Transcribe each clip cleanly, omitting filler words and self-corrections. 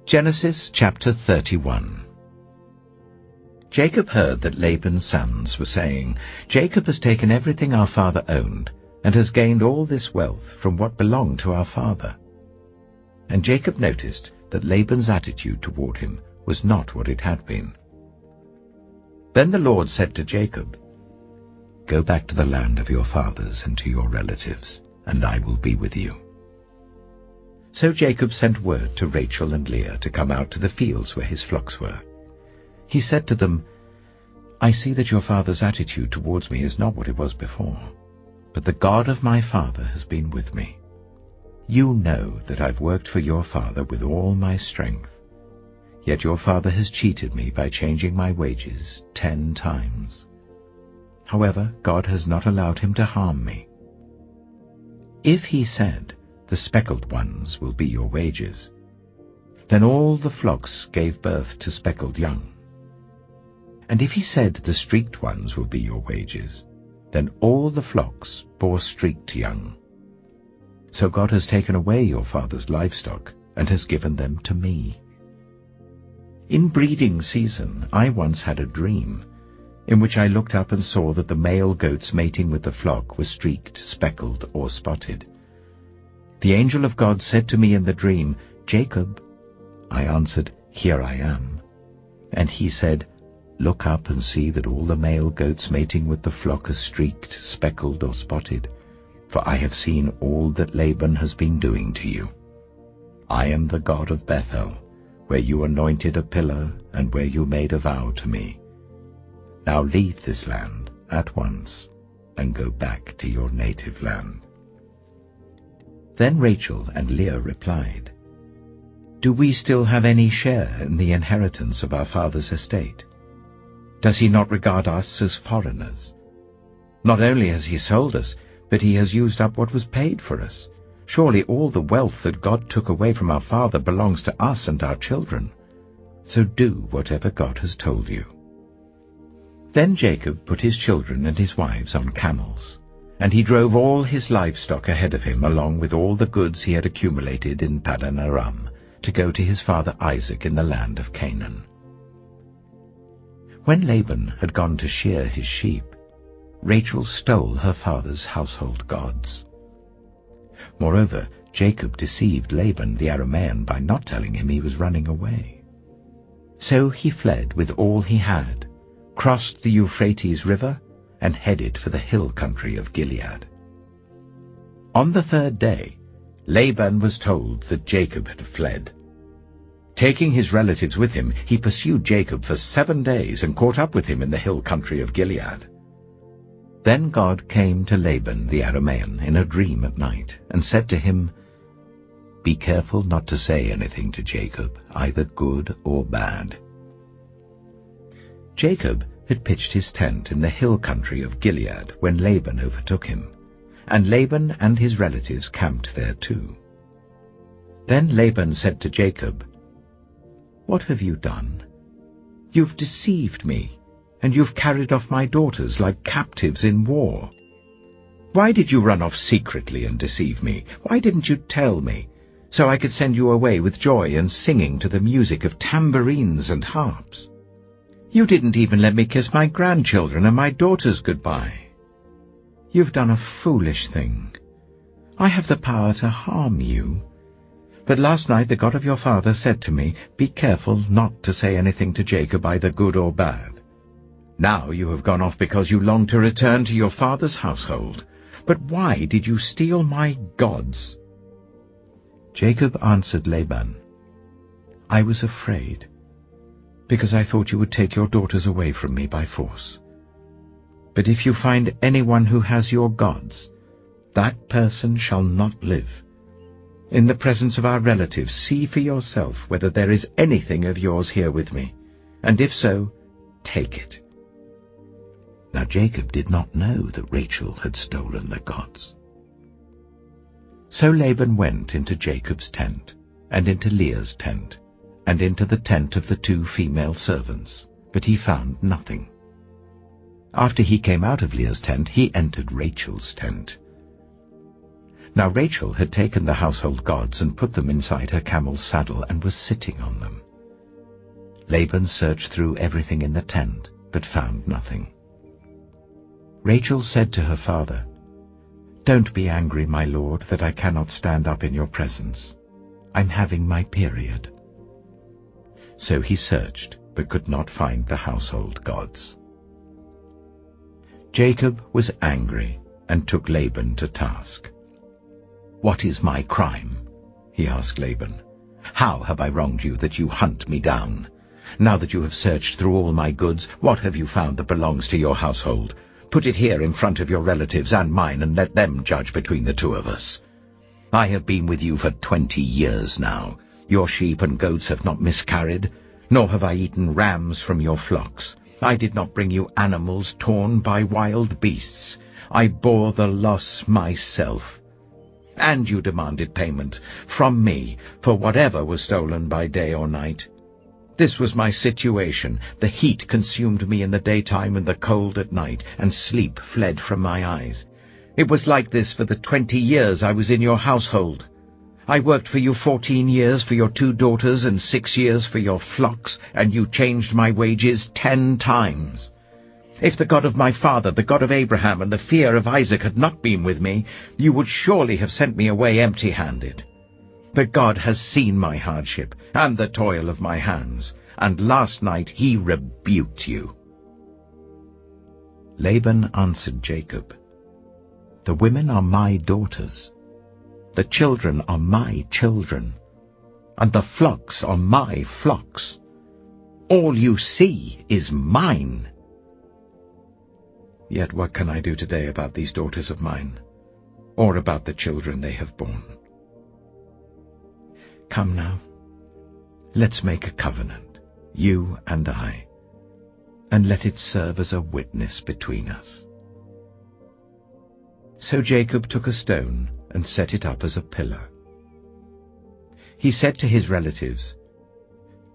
Genesis chapter 31. Jacob heard that Laban's sons were saying, "Jacob has taken everything our father owned, and has gained all this wealth from what belonged to our father." And Jacob noticed that Laban's attitude toward him was not what it had been. Then the Lord said to Jacob, "Go back to the land of your fathers and to your relatives, and I will be with you." So Jacob sent word to Rachel and Leah to come out to the fields where his flocks were. He said to them, "I see that your father's attitude towards me is not what it was before, but the God of my father has been with me. You know that I've worked for your father with all my strength, yet your father has cheated me by changing my wages 10 times. However, God has not allowed him to harm me. If he said, 'The speckled ones will be your wages,' then all the flocks gave birth to speckled young. And if he said, 'The streaked ones will be your wages,' then all the flocks bore streaked young. So God has taken away your father's livestock and has given them to me. In breeding season I once had a dream, in which I looked up and saw that the male goats mating with the flock were streaked, speckled, or spotted. The angel of God said to me in the dream, 'Jacob.' I answered, 'Here I am.' And he said, 'Look up and see that all the male goats mating with the flock are streaked, speckled, or spotted, for I have seen all that Laban has been doing to you. I am the God of Bethel, where you anointed a pillar and where you made a vow to me. Now leave this land at once and go back to your native land.' Then Rachel and Leah replied, 'Do we still have any share in the inheritance of our father's estate? Does he not regard us as foreigners? Not only has he sold us, but he has used up what was paid for us. Surely all the wealth that God took away from our father belongs to us and our children. So do whatever God has told you.' Then Jacob put his children and his wives on camels, and he drove all his livestock ahead of him along with all the goods he had accumulated in Paddan Aram to go to his father Isaac in the land of Canaan. When Laban had gone to shear his sheep, Rachel stole her father's household gods. Moreover, Jacob deceived Laban the Aramean by not telling him he was running away. So he fled with all he had, crossed the Euphrates River, and headed for the hill country of Gilead. On the 3rd day, Laban was told that Jacob had fled. Taking his relatives with him, he pursued Jacob for 7 days and caught up with him in the hill country of Gilead. Then God came to Laban the Aramean in a dream at night and said to him, "Be careful not to say anything to Jacob, either good or bad." Jacob had pitched his tent in the hill country of Gilead when Laban overtook him, and Laban and his relatives camped there too. Then Laban said to Jacob, "What have you done? You've deceived me, and you've carried off my daughters like captives in war. Why did you run off secretly and deceive me? Why didn't you tell me, so I could send you away with joy and singing to the music of tambourines and harps? You didn't even let me kiss my grandchildren and my daughters goodbye. You've done a foolish thing. I have the power to harm you. But last night the God of your father said to me, 'Be careful not to say anything to Jacob, either good or bad.' Now you have gone off because you long to return to your father's household. But why did you steal my gods?" Jacob answered Laban, "I was afraid, because I thought you would take your daughters away from me by force. But if you find anyone who has your gods, that person shall not live. In the presence of our relatives, see for yourself whether there is anything of yours here with me, and if so, take it." Now Jacob did not know that Rachel had stolen the gods. So Laban went into Jacob's tent, and into Leah's tent, and into the tent of the 2 female servants, but he found nothing. After he came out of Leah's tent, he entered Rachel's tent. Now Rachel had taken the household gods and put them inside her camel's saddle and was sitting on them. Laban searched through everything in the tent, but found nothing. Rachel said to her father, "Don't be angry, my lord, that I cannot stand up in your presence. I'm having my period." So he searched, but could not find the household gods. Jacob was angry and took Laban to task. "What is my crime?" he asked Laban. "How have I wronged you that you hunt me down? Now that you have searched through all my goods, what have you found that belongs to your household? Put it here in front of your relatives and mine, and let them judge between the two of us. I have been with you for 20 years now. Your sheep and goats have not miscarried, nor have I eaten rams from your flocks. I did not bring you animals torn by wild beasts. I bore the loss myself. And you demanded payment from me for whatever was stolen by day or night. This was my situation. The heat consumed me in the daytime and the cold at night, and sleep fled from my eyes. It was like this for the 20 years I was in your household. I worked for you 14 years for your 2 daughters and 6 years for your flocks, and you changed my wages 10 times. If the God of my father, the God of Abraham, and the fear of Isaac had not been with me, you would surely have sent me away empty-handed. But God has seen my hardship and the toil of my hands, and last night he rebuked you." Laban answered Jacob, "The women are my daughters, the children are my children, and the flocks are my flocks. All you see is mine. Yet what can I do today about these daughters of mine, or about the children they have borne? Come now, let's make a covenant, you and I, and let it serve as a witness between us." So Jacob took a stone and set it up as a pillar. He said to his relatives,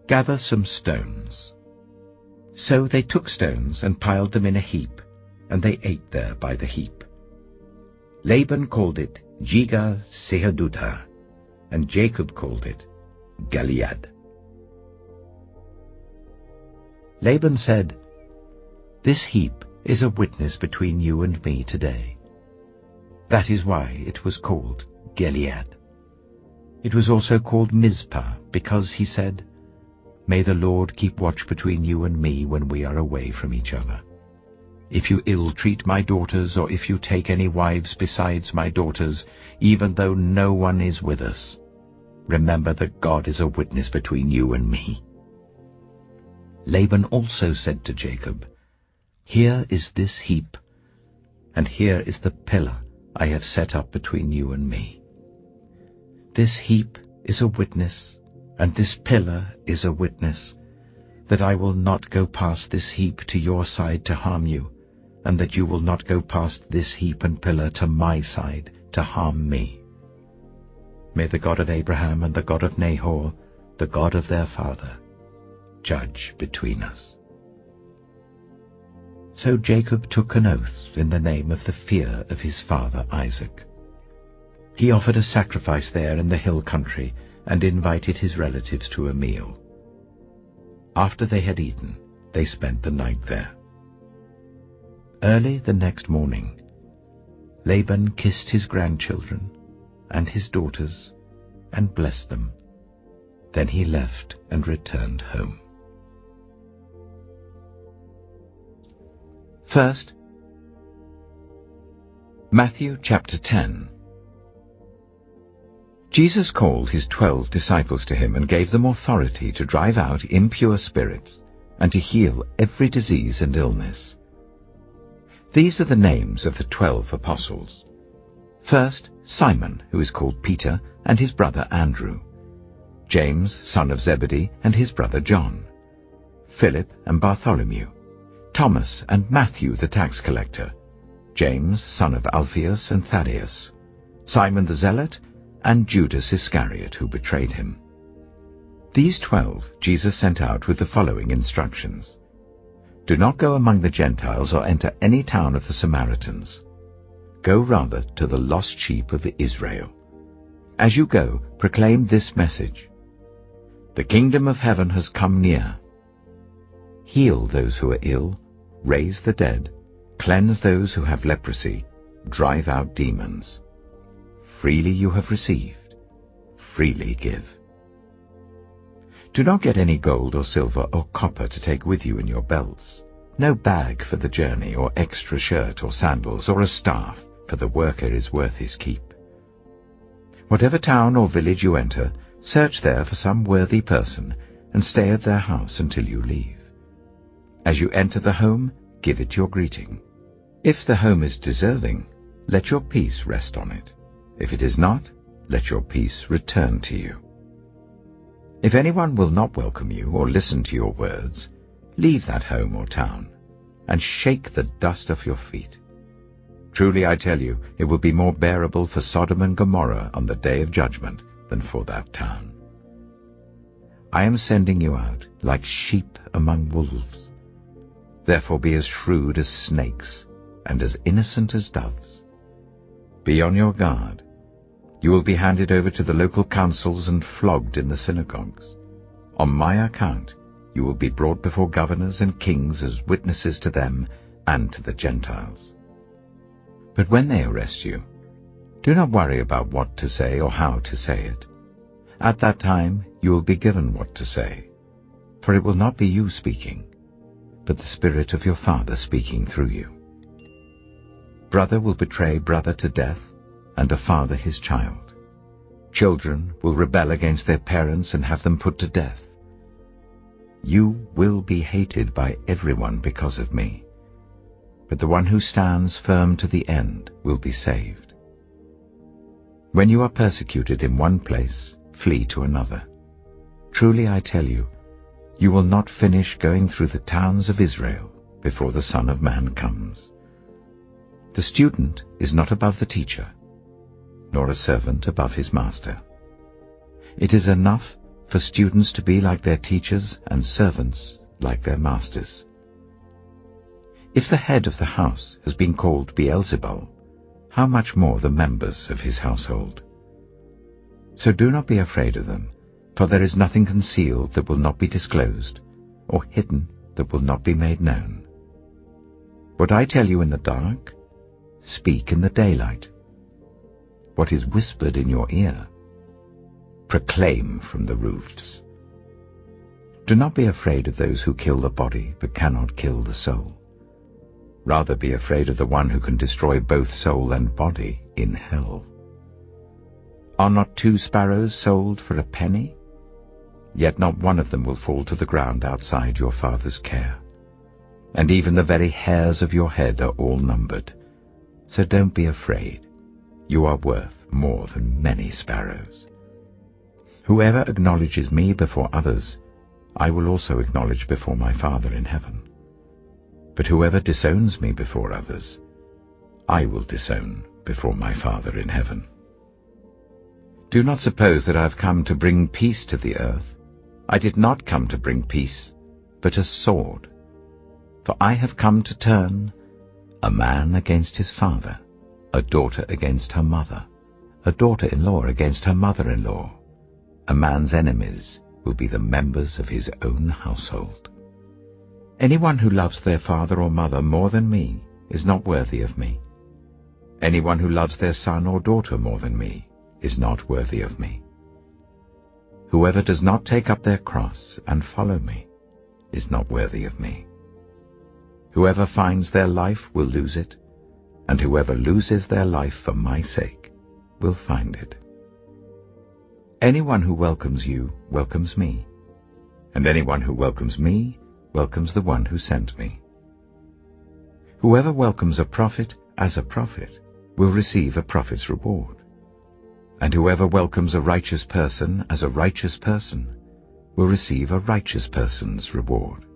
"Gather some stones." So they took stones and piled them in a heap, and they ate there by the heap. Laban called it Jegar-sahadutha, and Jacob called it Gilead. Laban said, "This heap is a witness between you and me today." That is why it was called Gilead. It was also called Mizpah, because he said, "May the Lord keep watch between you and me when we are away from each other. If you ill-treat my daughters, or if you take any wives besides my daughters, even though no one is with us, remember that God is a witness between you and me." Laban also said to Jacob, "Here is this heap, and here is the pillar I have set up between you and me. This heap is a witness, and this pillar is a witness, that I will not go past this heap to your side to harm you, and that you will not go past this heap and pillar to my side to harm me. May the God of Abraham and the God of Nahor, the God of their father, judge between us." So Jacob took an oath in the name of the fear of his father Isaac. He offered a sacrifice there in the hill country and invited his relatives to a meal. After they had eaten, they spent the night there. Early the next morning, Laban kissed his grandchildren and his daughters and blessed them. Then he left and returned home. First, Matthew chapter 10. Jesus called his 12 disciples to him and gave them authority to drive out impure spirits and to heal every disease and illness. These are the names of the 12 apostles. First, Simon, who is called Peter, and his brother Andrew. James, son of Zebedee, and his brother John. Philip and Bartholomew. Thomas and Matthew the tax collector. James, son of Alphaeus and Thaddeus. Simon the Zealot, and Judas Iscariot, who betrayed him. These 12 Jesus sent out with the following instructions. Do not go among the Gentiles or enter any town of the Samaritans. Go rather to the lost sheep of Israel. As you go, proclaim this message: the kingdom of heaven has come near. Heal those who are ill, raise the dead, cleanse those who have leprosy, drive out demons. Freely you have received, freely give. Do not get any gold or silver or copper to take with you in your belts, no bag for the journey, or extra shirt or sandals, or a staff, for the worker is worth his keep. Whatever town or village you enter, search there for some worthy person, and stay at their house until you leave. As you enter the home, give it your greeting. If the home is deserving, let your peace rest on it. If it is not, let your peace return to you. If anyone will not welcome you or listen to your words, leave that home or town, and shake the dust off your feet. Truly I tell you, it will be more bearable for Sodom and Gomorrah on the day of judgment than for that town. I am sending you out like sheep among wolves. Therefore be as shrewd as snakes and as innocent as doves. Be on your guard. You will be handed over to the local councils and flogged in the synagogues. On my account, you will be brought before governors and kings as witnesses to them and to the Gentiles. But when they arrest you, do not worry about what to say or how to say it. At that time you will be given what to say, for it will not be you speaking, but the Spirit of your Father speaking through you. Brother will betray brother to death, and a father his child. Children will rebel against their parents and have them put to death. You will be hated by everyone because of me, but the one who stands firm to the end will be saved. When you are persecuted in one place, flee to another. Truly I tell you, you will not finish going through the towns of Israel before the Son of Man comes. The student is not above the teacher, nor a servant above his master. It is enough for students to be like their teachers and servants like their masters. If the head of the house has been called Beelzebul, how much more the members of his household? So do not be afraid of them, for there is nothing concealed that will not be disclosed, or hidden that will not be made known. What I tell you in the dark, speak in the daylight. What is whispered in your ear, proclaim from the roofs. Do not be afraid of those who kill the body but cannot kill the soul. Rather be afraid of the one who can destroy both soul and body in hell. Are not 2 sparrows sold for a penny? Yet not one of them will fall to the ground outside your Father's care. And even the very hairs of your head are all numbered. So don't be afraid. You are worth more than many sparrows. Whoever acknowledges me before others, I will also acknowledge before my Father in heaven. But whoever disowns me before others, I will disown before my Father in heaven. Do not suppose that I have come to bring peace to the earth. I did not come to bring peace, but a sword. For I have come to turn a man against his father, a daughter against her mother, a daughter-in-law against her mother-in-law. A man's enemies will be the members of his own household. Anyone who loves their father or mother more than me is not worthy of me. Anyone who loves their son or daughter more than me is not worthy of me. Whoever does not take up their cross and follow me is not worthy of me. Whoever finds their life will lose it, and whoever loses their life for my sake will find it. Anyone who welcomes you welcomes me, and anyone who welcomes me welcomes the one who sent me. Whoever welcomes a prophet as a prophet will receive a prophet's reward, and whoever welcomes a righteous person as a righteous person will receive a righteous person's reward.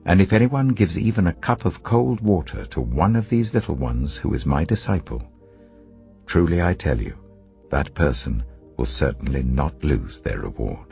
And if anyone gives even a cup of cold water to one of these little ones who is my disciple, truly I tell you, that person will certainly not lose their reward.